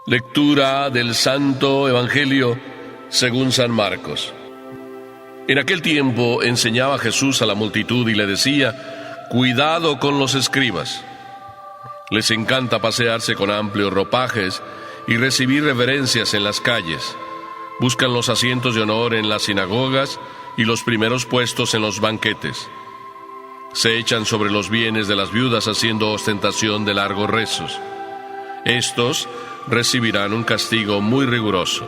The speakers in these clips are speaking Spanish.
Lectura del Santo Evangelio según San Marcos. En aquel tiempo enseñaba Jesús a la multitud y le decía: cuidado con los escribas. Les encanta pasearse con amplios ropajes y recibir reverencias en las calles. Buscan los asientos de honor en las sinagogas y los primeros puestos en los banquetes. Se echan sobre los bienes de las viudas haciendo ostentación de largos rezos. Estos recibirán un castigo muy riguroso.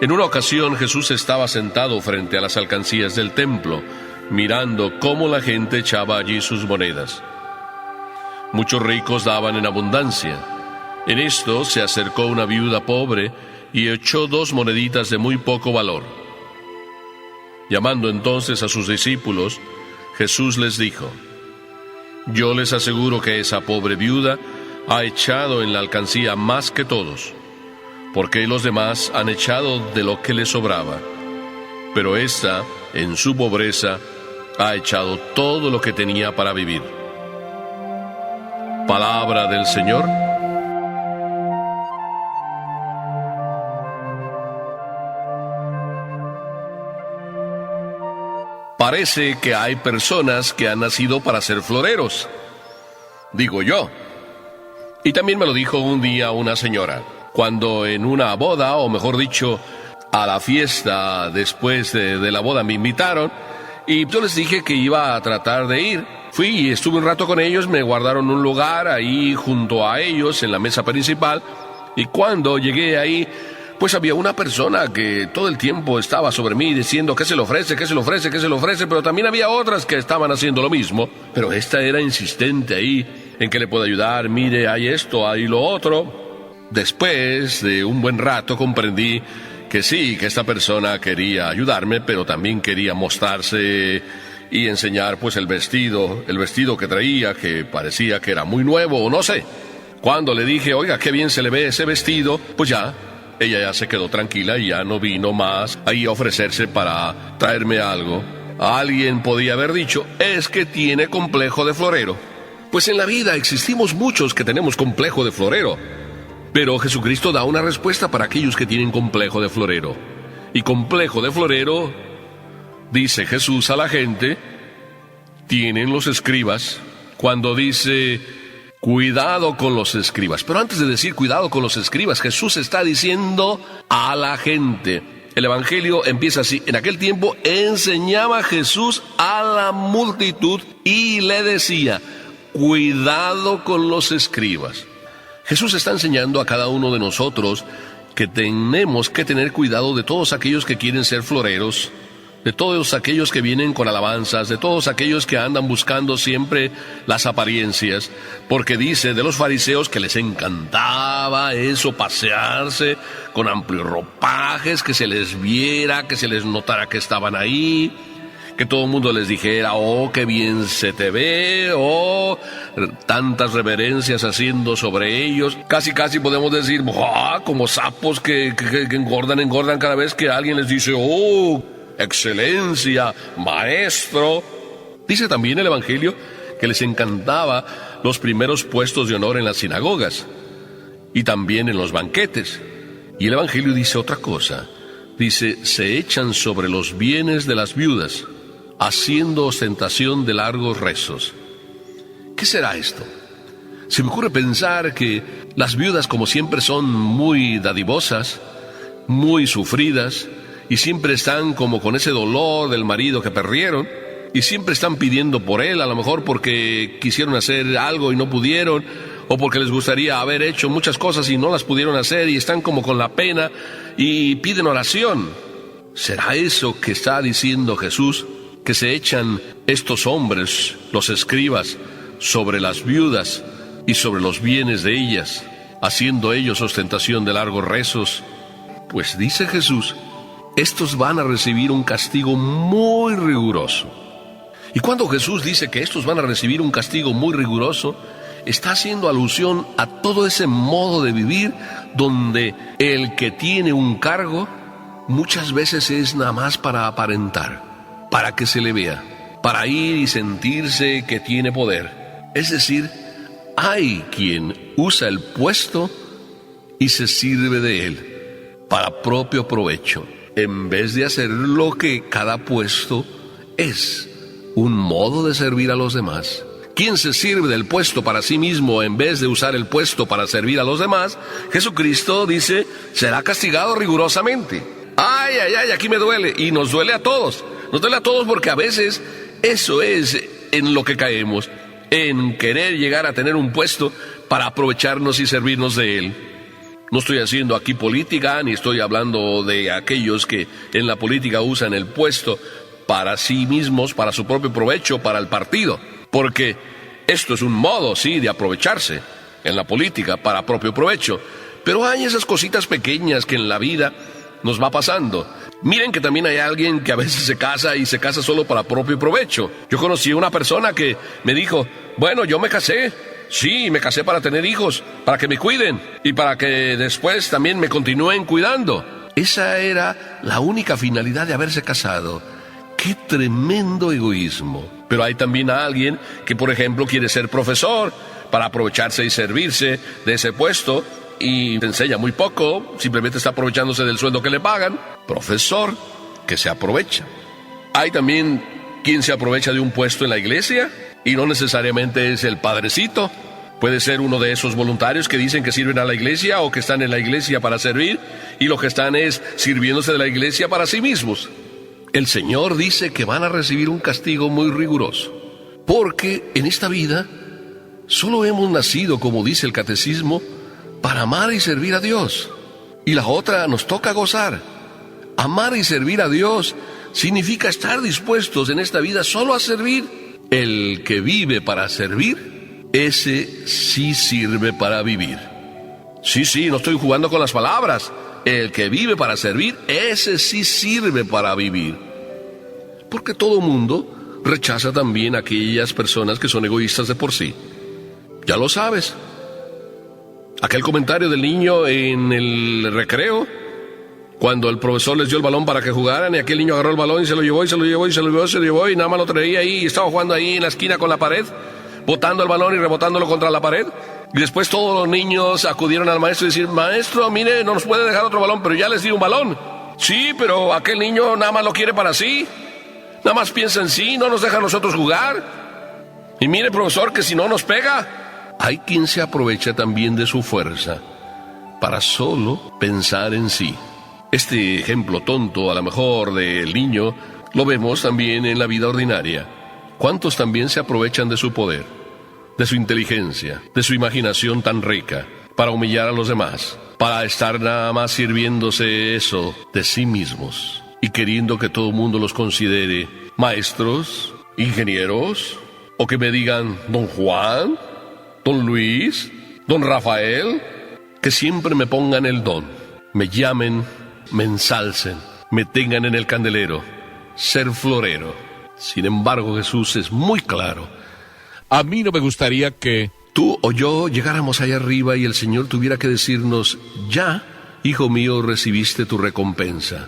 En una ocasión Jesús estaba sentado frente a las alcancías del templo, mirando cómo la gente echaba allí sus monedas. Muchos ricos daban en abundancia. En esto se acercó una viuda pobre y echó 2 moneditas de muy poco valor. Llamando entonces a sus discípulos, Jesús les dijo: yo les aseguro que esa pobre viuda ha echado en la alcancía más que todos, porque los demás han echado de lo que les sobraba, pero ésta, en su pobreza, ha echado todo lo que tenía para vivir. Palabra del Señor. Parece que hay personas que han nacido para ser floreros, digo yo. Y también me lo dijo un día una señora, cuando en una boda, o mejor dicho, a la fiesta después de la boda me invitaron, y yo les dije que iba a tratar de ir. Fui y estuve un rato con ellos, me guardaron un lugar ahí junto a ellos en la mesa principal, y cuando llegué ahí, pues había una persona que todo el tiempo estaba sobre mí diciendo que se le ofrece, que se le ofrece, que se le ofrece, pero también había otras que estaban haciendo lo mismo, pero esta era insistente ahí, en que le puedo ayudar, mire, hay esto, hay lo otro. Después de un buen rato comprendí que sí, que esta persona quería ayudarme, pero también quería mostrarse y enseñar pues el vestido que traía, que parecía que era muy nuevo, o no sé. Cuando le dije: oiga, qué bien se le ve ese vestido, pues ya, ella ya se quedó tranquila y ya no vino más ahí a ofrecerse para traerme algo. Alguien podía haber dicho: es que tiene complejo de florero. Pues en la vida existimos muchos que tenemos complejo de florero, pero Jesucristo da una respuesta para aquellos que tienen complejo de florero. Y complejo de florero, dice Jesús a la gente, tienen los escribas, cuando dice: cuidado con los escribas. Pero antes de decir cuidado con los escribas, Jesús está diciendo a la gente. El Evangelio empieza así: en aquel tiempo enseñaba Jesús a la multitud y le decía: cuidado con los escribas. Jesús está enseñando a cada uno de nosotros que tenemos que tener cuidado de todos aquellos que quieren ser floreros, de todos aquellos que vienen con alabanzas, de todos aquellos que andan buscando siempre las apariencias, porque dice de los fariseos que les encantaba eso, pasearse con amplios ropajes, que se les viera, que se les notara que estaban ahí, que todo el mundo les dijera: oh, qué bien se te ve, oh, tantas reverencias haciendo sobre ellos. Casi podemos decir, oh, como sapos que engordan cada vez que alguien les dice: oh, excelencia, maestro. Dice también el Evangelio que les encantaba los primeros puestos de honor en las sinagogas y también en los banquetes. Y el Evangelio dice otra cosa. Dice: se echan sobre los bienes de las viudas, haciendo ostentación de largos rezos. ¿Qué será esto? Se me ocurre pensar que las viudas, como siempre, son muy dadivosas, muy sufridas, y siempre están como con ese dolor del marido que perdieron, y siempre están pidiendo por él, a lo mejor porque quisieron hacer algo y no pudieron, o porque les gustaría haber hecho muchas cosas y no las pudieron hacer, y están como con la pena y piden oración. ¿Será eso que está diciendo Jesús? Que se echan estos hombres, los escribas, sobre las viudas y sobre los bienes de ellas, haciendo ellos ostentación de largos rezos. Pues dice Jesús: estos van a recibir un castigo muy riguroso. Y cuando Jesús dice que estos van a recibir un castigo muy riguroso, está haciendo alusión a todo ese modo de vivir donde el que tiene un cargo muchas veces es nada más para aparentar, para que se le vea, para ir y sentirse que tiene poder. Es decir, hay quien usa el puesto y se sirve de él para propio provecho, en vez de hacer lo que cada puesto es, un modo de servir a los demás. Quien se sirve del puesto para sí mismo en vez de usar el puesto para servir a los demás, Jesucristo dice, será castigado rigurosamente. Ay, ay, ay, aquí me duele. Y nos duele a todos. Nos duele a todos porque a veces eso es en lo que caemos, en querer llegar a tener un puesto para aprovecharnos y servirnos de él. No estoy haciendo aquí política, ni estoy hablando de aquellos que en la política usan el puesto para sí mismos, para su propio provecho, para el partido. Porque esto es un modo, sí, de aprovecharse en la política para propio provecho. Pero hay esas cositas pequeñas que en la vida nos va pasando. Miren que también hay alguien que a veces se casa y se casa solo para propio provecho. Yo conocí a una persona que me dijo, bueno, yo me casé. Sí, me casé para tener hijos, para que me cuiden y para que después también me continúen cuidando. Esa era la única finalidad de haberse casado. ¡Qué tremendo egoísmo! Pero hay también a alguien que, por ejemplo, quiere ser profesor para aprovecharse y servirse de ese puesto y te enseña muy poco, simplemente está aprovechándose del sueldo que le pagan. Profesor que se aprovecha. Hay también quien se aprovecha de un puesto en la iglesia y no necesariamente es el padrecito. Puede ser uno de esos voluntarios que dicen que sirven a la iglesia o que están en la iglesia para servir y lo que están es sirviéndose de la iglesia para sí mismos. El Señor dice que van a recibir un castigo muy riguroso, porque en esta vida solo hemos nacido, como dice el catecismo, para amar y servir a Dios. Y la otra nos toca gozar. Amar y servir a Dios significa estar dispuestos en esta vida solo a servir. El que vive para servir, ese sí sirve para vivir. Sí, no estoy jugando con las palabras. El que vive para servir, ese sí sirve para vivir. Porque todo mundo rechaza también a aquellas personas que son egoístas de por sí. Ya lo sabes. Aquel comentario del niño en el recreo, cuando el profesor les dio el balón para que jugaran y aquel niño agarró el balón y se lo llevó y nada más lo traía ahí y estaba jugando ahí en la esquina con la pared, botando el balón y rebotándolo contra la pared. Y después todos los niños acudieron al maestro y decir, maestro, mire, no nos puede dejar otro balón, pero ya les di un balón. Sí, pero aquel niño nada más lo quiere para sí. Nada más piensa en sí, no nos deja a nosotros jugar. Y mire, profesor, que si no nos pega. Hay quien se aprovecha también de su fuerza para solo pensar en sí. Este ejemplo tonto, a lo mejor, del niño, lo vemos también en la vida ordinaria. ¿Cuántos también se aprovechan de su poder, de su inteligencia, de su imaginación tan rica, para humillar a los demás, para estar nada más sirviéndose eso de sí mismos y queriendo que todo el mundo los considere maestros, ingenieros, o que me digan don Juan, don Luis, don Rafael, que siempre me pongan el don, me llamen, me ensalcen, me tengan en el candelero, ser florero. Sin embargo, Jesús es muy claro. A mí no me gustaría que tú o yo llegáramos allá arriba y el Señor tuviera que decirnos, ya, hijo mío, recibiste tu recompensa.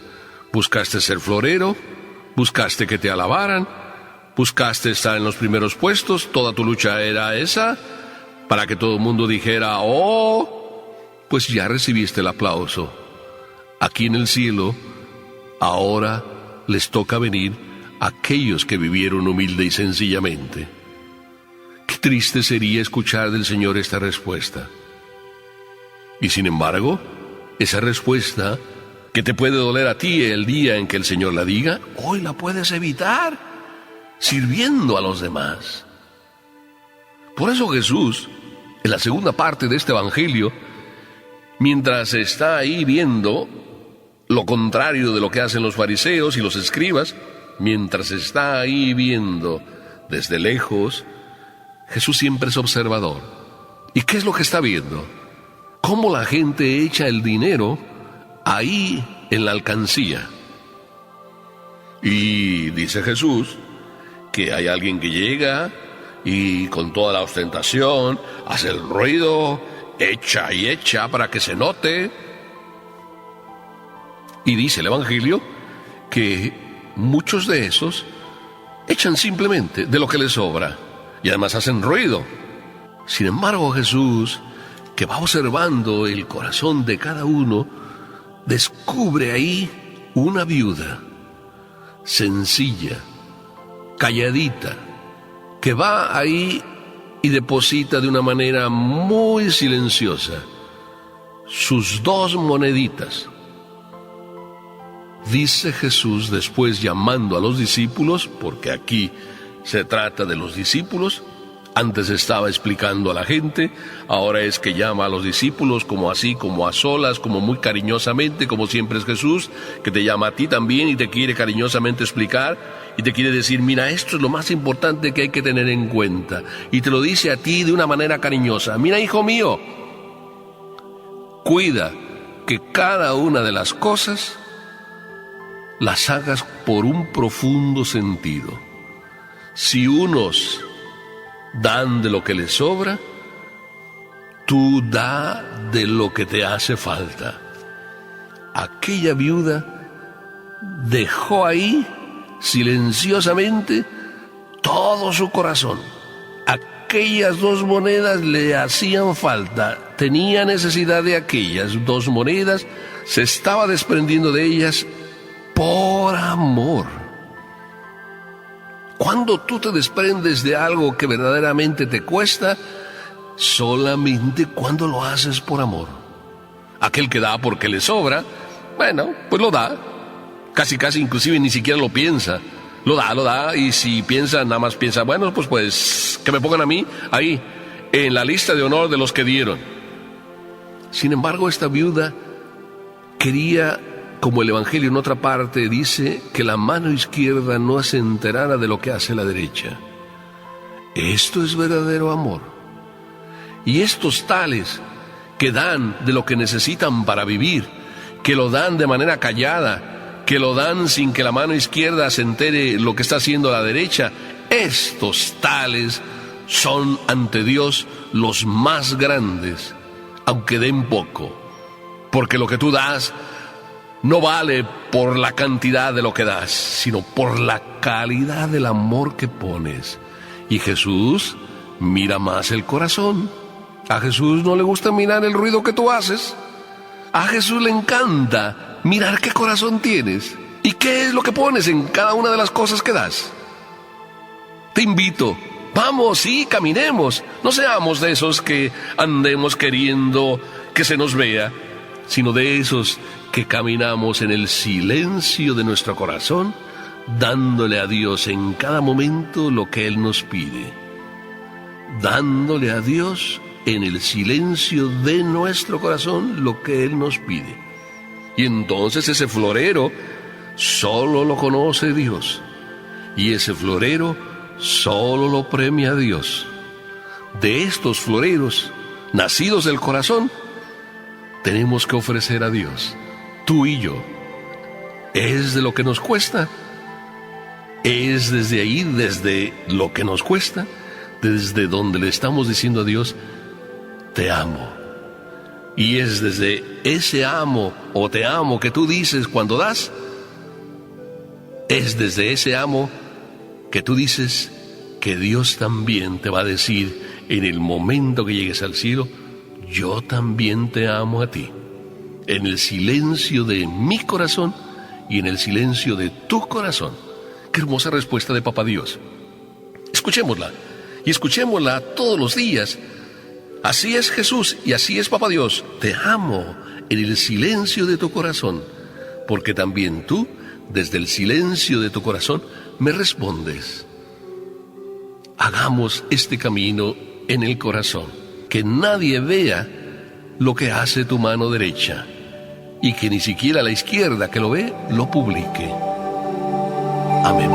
Buscaste ser florero, buscaste que te alabaran, buscaste estar en los primeros puestos, toda tu lucha era esa, para que todo el mundo dijera, oh, pues ya recibiste el aplauso. Aquí en el cielo, ahora les toca venir a aquellos que vivieron humilde y sencillamente. Qué triste sería escuchar del Señor esta respuesta. Y sin embargo, esa respuesta que te puede doler a ti el día en que el Señor la diga, hoy la puedes evitar sirviendo a los demás. Por eso Jesús, en la segunda parte de este evangelio, mientras está ahí viendo lo contrario de lo que hacen los fariseos y los escribas, mientras está ahí viendo desde lejos, Jesús siempre es observador. ¿Y qué es lo que está viendo? Cómo la gente echa el dinero ahí en la alcancía. Y dice Jesús que hay alguien que llega y con toda la ostentación hace el ruido, echa y echa para que se note. Y dice el Evangelio que muchos de esos echan simplemente de lo que les sobra y además hacen ruido. Sin embargo, Jesús, que va observando el corazón de cada uno, descubre ahí una viuda sencilla, calladita, que va ahí y deposita de una manera muy silenciosa sus 2 moneditas. Dice Jesús después, llamando a los discípulos, porque aquí se trata de los discípulos. Antes estaba explicando a la gente, ahora es que llama a los discípulos como así, como a solas, como muy cariñosamente, como siempre es Jesús, que te llama a ti también y te quiere cariñosamente explicar y te quiere decir, mira, esto es lo más importante que hay que tener en cuenta. Y te lo dice a ti de una manera cariñosa. Mira, hijo mío, cuida que cada una de las cosas las hagas por un profundo sentido. Si unos dan de lo que les sobra, tú da de lo que te hace falta. Aquella viuda dejó ahí silenciosamente todo su corazón. Aquellas 2 monedas le hacían falta, tenía necesidad de aquellas 2 monedas, se estaba desprendiendo de ellas por amor. Cuando tú te desprendes de algo que verdaderamente te cuesta, solamente cuando lo haces por amor. Aquel que da porque le sobra, bueno, pues lo da. Casi inclusive ni siquiera lo piensa. Lo da, y si piensa, nada más piensa, bueno, pues que me pongan a mí ahí, en la lista de honor de los que dieron. Sin embargo, esta viuda quería, como el Evangelio en otra parte dice, que la mano izquierda no se enterara de lo que hace la derecha. Esto es verdadero amor. Y estos tales que dan de lo que necesitan para vivir, que lo dan de manera callada, que lo dan sin que la mano izquierda se entere lo que está haciendo la derecha, estos tales son ante Dios los más grandes, aunque den poco, porque lo que tú das no vale por la cantidad de lo que das, sino por la calidad del amor que pones. Y Jesús mira más el corazón. A Jesús no le gusta mirar el ruido que tú haces. A Jesús le encanta mirar qué corazón tienes y qué es lo que pones en cada una de las cosas que das. Te invito, vamos, sí, caminemos. No seamos de esos que andemos queriendo que se nos vea, sino de esos que caminamos en el silencio de nuestro corazón, dándole a Dios en cada momento lo que Él nos pide. Dándole a Dios en el silencio de nuestro corazón lo que Él nos pide. Y entonces ese florero solo lo conoce Dios. Y ese florero solo lo premia Dios. De estos floreros, nacidos del corazón, tenemos que ofrecer a Dios, tú y yo. ¿Es de lo que nos cuesta? Es desde ahí, desde lo que nos cuesta, desde donde le estamos diciendo a Dios, te amo. Y es desde ese amo o te amo que tú dices cuando das, es desde ese amo que tú dices que Dios también te va a decir en el momento que llegues al cielo, yo también te amo a ti. En el silencio de mi corazón y en el silencio de tu corazón. Qué hermosa respuesta de Papá Dios. Escuchémosla y escuchémosla todos los días. Así es Jesús y así es Papá Dios. Te amo en el silencio de tu corazón, porque también tú, desde el silencio de tu corazón, me respondes. Hagamos este camino en el corazón, que nadie vea lo que hace tu mano derecha y que ni siquiera la izquierda que lo ve lo publique. Amén.